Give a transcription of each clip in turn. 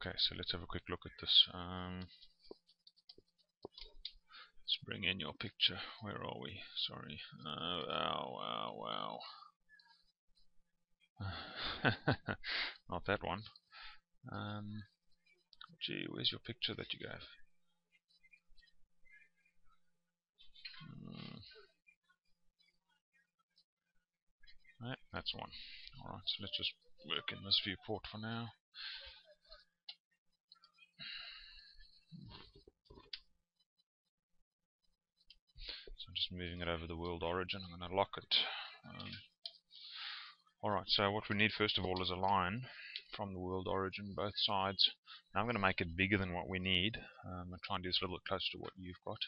Okay, so let's have a quick look at this. Let's bring in your picture. Where are we? Sorry. Wow. Not that one. Gee, where's your picture that you gave? Right, that's one. Alright, so let's just work in this viewport for now. So I'm just moving it over the world origin. I'm going to lock it. Alright, so what we need first of all is a line from the world origin, both sides. Now I'm going to make it bigger than what we need. I'm going to try and do this a little bit closer to what you've got,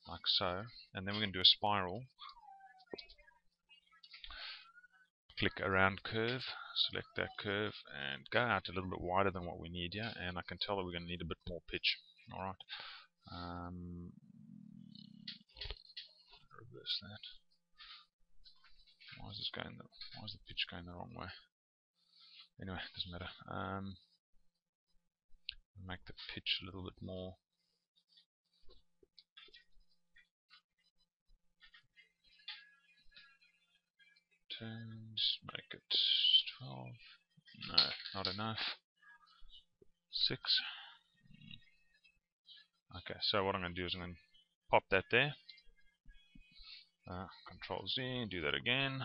like so. And then we're going to do a spiral. Click around curve, select that curve, and go out a little bit wider than what we need here. And I can tell that we're going to need a bit more pitch. Alright. Reverse that. Why is the pitch going the wrong way? Anyway, doesn't matter. Make the pitch a little bit more. Turns, make it 12. No, not enough. 6. Okay, so what I'm going to do is I'm going to pop that there. Control Z, do that again.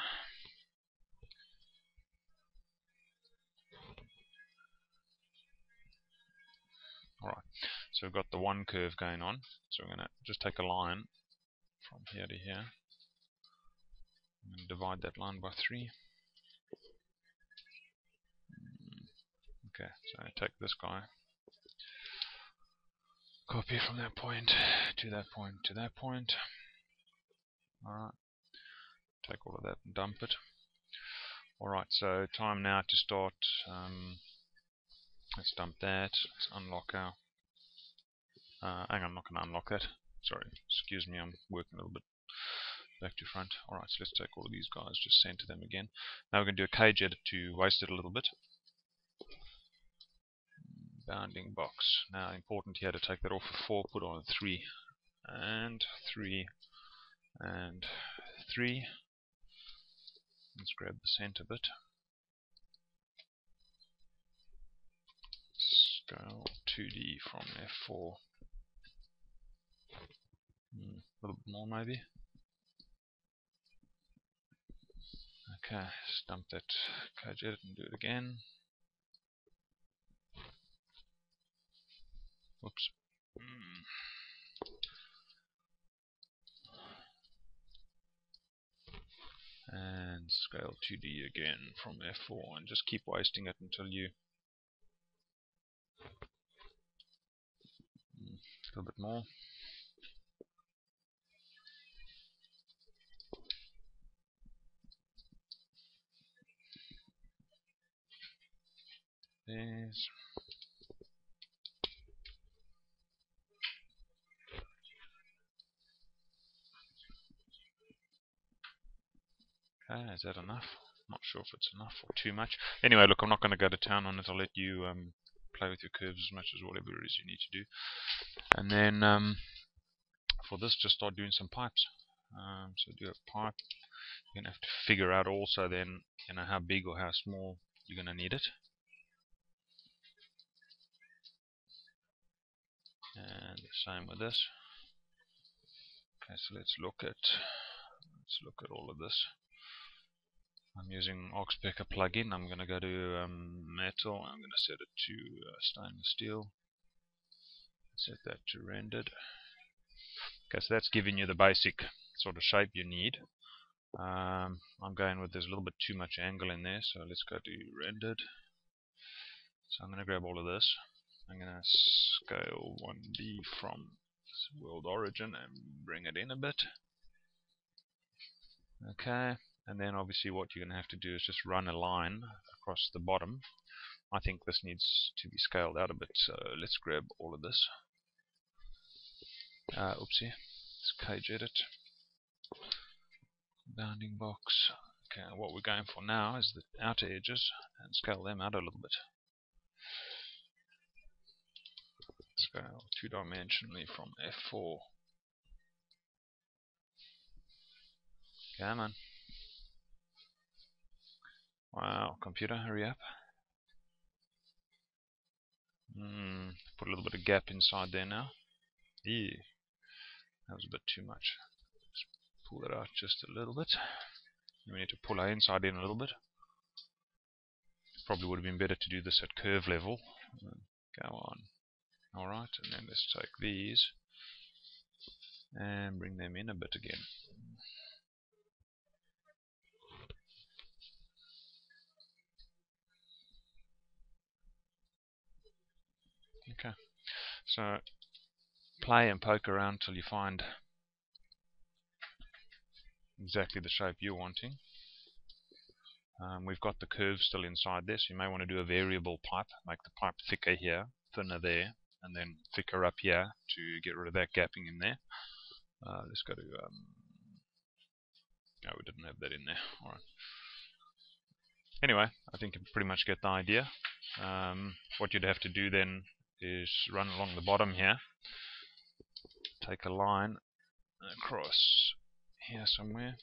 Alright, so we've got the one curve going on. So we're going to just take a line from here to here. I'm going to divide that line by 3. Okay, so I take this guy, copy from that point to that point to that point. Alright, take all of that and dump it. Alright, so time now to start. Let's dump that. Let's unlock our. Hang on, I'm not going to unlock that. Sorry, excuse me, I'm working a little bit back to front. Alright, so let's take all of these guys, just center them again. Now we're going to do a cage edit to waste it a little bit. Bounding box. Now important here to take that off of 4, put on 3 and 3 and 3. Let's grab the center bit. Scale 2D from F4. A little bit more maybe. Okay, dump that cage edit and do it again. Whoops. And scale 2D again from F4 and just keep wasting it until you a little bit more. There's okay, is that enough? Not sure if it's enough or too much. Anyway, look, I'm not going to go to town on it. I'll let you play with your curves as much as whatever it is you need to do. And then for this, just start doing some pipes. So do a pipe. You're going to have to figure out also then, how big or how small you're going to need it. And the same with this. Okay, so let's look at all of this. I'm using Oxpecker plugin. I'm going to go to metal. I'm going to set it to stainless steel. Set that to rendered. Okay, so that's giving you the basic sort of shape you need. I'm going with there's a little bit too much angle in there, so let's go to rendered. So I'm going to grab all of this. I'm going to scale 1D from world origin and bring it in a bit. Okay, and then obviously what you're going to have to do is just run a line across the bottom. I think this needs to be scaled out a bit, so let's grab all of this. Oopsie, let's cage edit. Bounding box. Okay, what we're going for now is the outer edges and scale them out a little bit. scale two-dimensionally from F4. Come on. Wow, computer, hurry up. Put a little bit of gap inside there now. Yeah, that was a bit too much. Let's pull it out just a little bit. We need to pull our inside in a little bit. Probably would have been better to do this at curve level. Go on. Alright, and then let's take these and bring them in a bit again. Okay, so play and poke around till you find exactly the shape you're wanting. We've got the curve still inside this. You may want to do a variable pipe, make the pipe thicker here, thinner there, and then thicker up here to get rid of that gapping in there. Let's go to no, we didn't have that in there. Alright. Anyway, I think you pretty much get the idea. What you'd have to do then is run along the bottom here, take a line across here somewhere.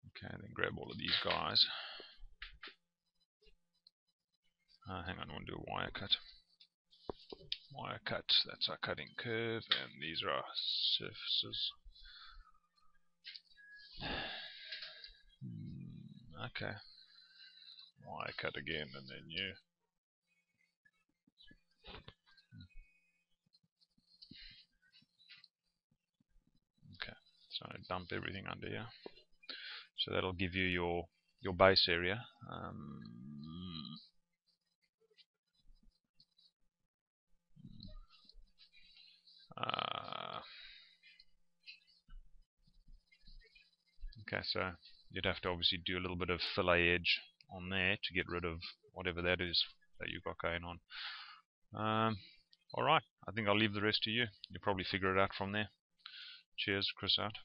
Okay, then grab all of these guys. Hang on, I want to do a wire cut. Wire cut, that's our cutting curve, and these are our surfaces. Okay. Wire cut again, and then you. Okay, so dump everything under here. So that'll give you your base area. Okay, so you'd have to obviously do a little bit of fillet edge on there to get rid of whatever that is that you've got going on. Alright, I think I'll leave the rest to you. You'll probably figure it out from there. Cheers, Chris out.